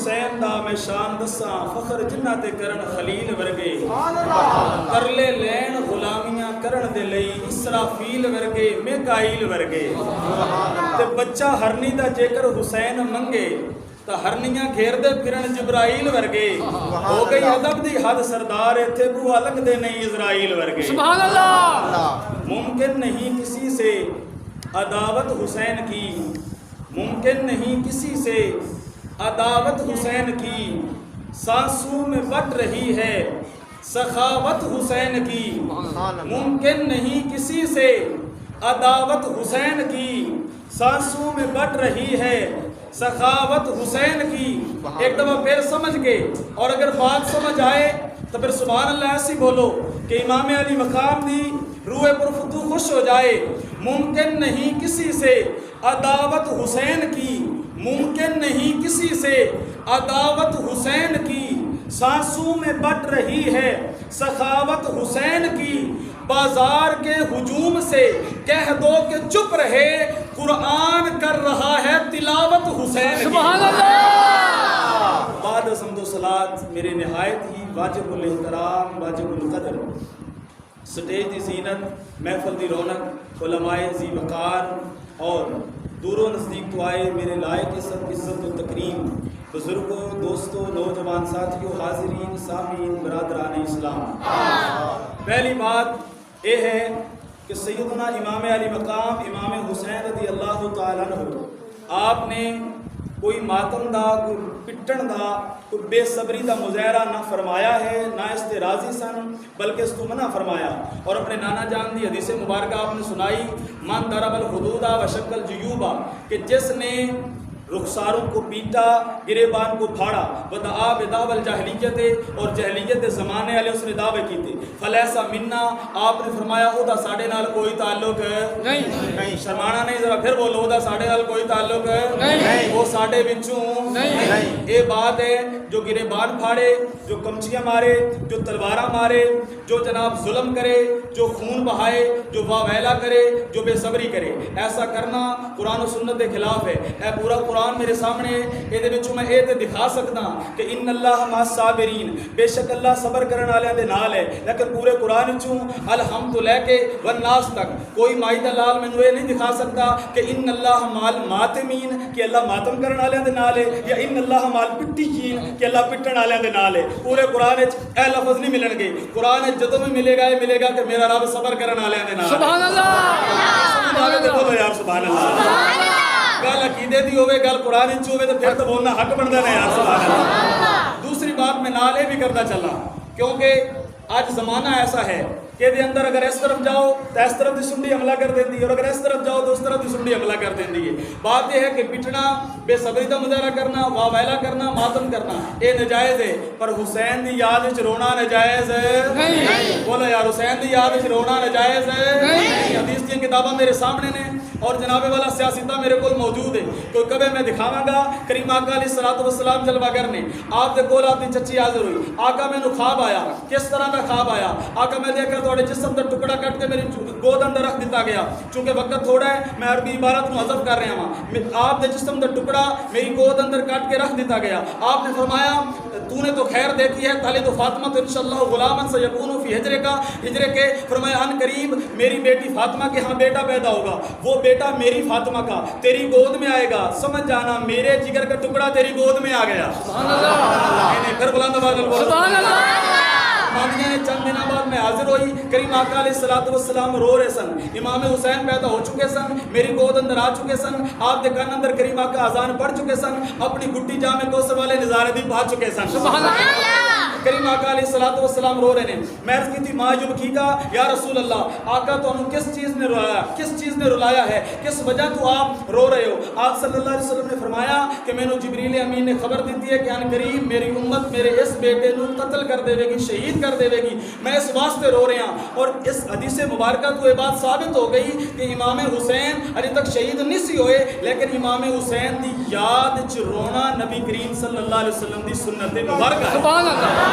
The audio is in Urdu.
حسین دا میں شان دساں فخر جنہ تے کرن خلیل ورگے کرلے لین غلامیاں کرن دے لئی اسرافیل ورگے میکائیل ورگے تے بچہ ہرنی دا جیکر حسین منگے تا ہرنیاں گھیر دے پھرن جبرائیل ورگے ہو گئی ادب دی حد سردار تھے بو الگ دے نہیں اسرائیل ورگے سبحان اللہ. ممکن نہیں کسی سے عداوت حسین کی ممکن نہیں کسی سے عداوت حسین کی سانسوں میں بٹ رہی ہے سخاوت حسین کی ممکن نہیں کسی سے عداوت حسین کی سانسوں میں بٹ رہی ہے سخاوت حسین کی. ایک دفعہ پھر سمجھ کے اور اگر بات سمجھ آئے تو پھر سبحان اللہ ایسی بولو کہ امام علی مقام دی روح پرفتو خوش ہو جائے. ممکن نہیں کسی سے عداوت حسین کی ممکن نہیں کسی سے عداوت حسین کی سانسوں میں بٹ رہی ہے سخاوت حسین کی. بازار کے ہجوم سے کہہ دو کہ چپ رہے قرآن کر رہا ہے تلاوت حسین کی. سبحان اللہ. بعد حمد و صلات میرے نہایت ہی واجب الاحترام واجب القدر سٹیج دی زینت محفل دی رونق علماء ذی وقار اور دور و نزدیک تو آئے میرے لائق عزت و تکریم بزرگوں دوستوں نوجوان ساتھیوں حاضرین سامعین برادران اسلام. پہلی بات یہ ہے کہ سیدنا امام علی مقام امام حسین رضی اللہ تعالیٰ عنہ آپ نے کوئی ماتم دا کوئی پٹن دا کوئی بے صبری دا مظاہرہ نہ فرمایا ہے نہ اس تے راضی سن بلکہ اس تو منع فرمایا. اور اپنے نانا جان دی حدیث مبارکہ آپ نے سنائی من ضرب الحدود وشق الجیوب کہ جس نے رخساروں کو پیٹا گریبان کو پھاڑا ودعا بدعوى الجاہلیت اور جہلیت زمانے والے اس نے دعوے کی تھے فلیسا منا آپ نے فرمایا او دا ساڈے نال کوئی تعلق نہیں. شرمانا نہیں ذرا پھر بولو او دا ساڈے نال کوئی تعلق نہیں. وہ ساڈے وچوں نہیں. یہ بات ہے جو گریبان پھاڑے جو کمچیاں مارے جو تلواراں مارے جو جناب ظلم کرے جو خون بہائے جو واویلا کرے جو بے صبری کرے ایسا کرنا قرآن و سنت کے خلاف ہے. اے پورا قرآن میرے سامنے یہ وچوں میں یہ دکھا سکتا کہ ان اللہ مع الصابرین بے شک اللہ صبر کرنے والے دے نال ہے. لیکن پورے قرآن وچوں الحمد لے کے والناس تک کوئی مائی دا لال مینوں یہ نہیں دکھا سکتا کہ ان اللہ مع الماتمین کہ اللہ ماتم کرنے والے دے نال ہے یا ان اللہ مع الپٹیین کہ اللہ پٹن والے دے نال ہے. پورے قرآن وچ اے لفظ نہیں ملن گے. قرآن وچ جدوں بھی ملے گا یہ ملے گا کہ میرا رب صبر کرنے والے دے نال. سبحان اللہ. دیکھو یار سبحان اللہ. گل عقیدے دی ہوئے گل قرآن وچ ہوئے تو پھر تو بولنا حق بنتا ہے یار سبحان اللہ. دوسری بات میں نال یہ بھی کرتا چلا کیونکہ آج زمانہ ایسا ہے کہ دے اندر اگر اس طرف جاؤ تو اس طرف دی سنڈی حملہ کر دیندی ہے اور اگر اس طرف جاؤ تو اس طرف دی سنڈی حملہ کر دیندی ہے. بات یہ ہے کہ پٹنا بے صبری کا مظاہرہ کرنا واویلا کرنا ماتم کرنا یہ نجائز ہے پر حسین دی یاد وچ رونا نجائز نہیں. بولو یار حسین دی یاد وچ رونا نجائز نہیں. حدیث دی کتاباں میرے سامنے نے اور جناب والا سیاستہ میرے کو موجود ہے. کوئی کبھی میں دکھاواں گا کریم آقا علیہ الصلوۃ والسلام جلوہ گر نے آپ دے کول اپنی چچی حاضر ہوئی. آقا مینوں خواب آیا. کس طرح کا خواب آیا؟ آقا میں دیکھ کر تھوڑے جسم کا ٹکڑا کٹ کے میری گود اندر رکھ دیتا گیا. چونکہ وقت تھوڑا ہے میں عربی عبارت کو حذف کر رہا ہوں. آپ دے جسم کا ٹکڑا میری گود اندر کٹ کے رکھ دیتا گیا. آپ نے فرمایا تو نے تو خیر دیکھی ہے تالی تو فاطمہ تو انشاءاللہ غلاما سیکون فی ہجرے کا ہجرے کے فرمایا ان قریب میری بیٹی فاطمہ کے ہاں بیٹا پیدا ہوگا. وہ بیٹا میری فاطمہ کا تیری گود میں آئے گا. سمجھ جانا میرے جگر کا ٹکڑا تیری گود میں آ گیا. سبحان اللہ. پھر بلند آواز میں بولو سبحان اللہ. چند دنوں بعد میں حاضر ہوئی. کریم آقا علیہ الصلوۃ والسلام رو رہے سن. امام حسین پیدا ہو چکے سن. میری گود اندر آ چکے سن. آپ دے کان اندر کریم آقا اذان پڑھ چکے سن. اپنی گٹی جامع کوثر والے نظارے دی پا چکے سن. سبحان اللہ. کریم آقا علیہ الصلوۃ والسلام رو رہے ہیں. میں عرض کی تھی ماں یبکی کا یا رسول اللہ آقا تو انہوں کس چیز نے رلایا کس چیز نے رلایا ہے کس وجہ تو آپ رو رہے ہو؟ آپ صلی اللہ علیہ وسلم نے فرمایا کہ میں نے جبریل امین نے خبر دیتی ہے کہ ان قریب میری امت میرے اس بیٹے نو قتل کر دے گی شہید کر دے گی. میں اس واسطے رو رہا ہوں. اور اس حدیث مبارکہ تو یہ بات ثابت ہو گئی کہ امام حسین ابھی تک شہید نہیں سی ہوئے لیکن امام حسین دی یاد چ رونا نبی کریم صلی اللہ علیہ وسلم دی سنت مبارکہ. سبحان اللہ.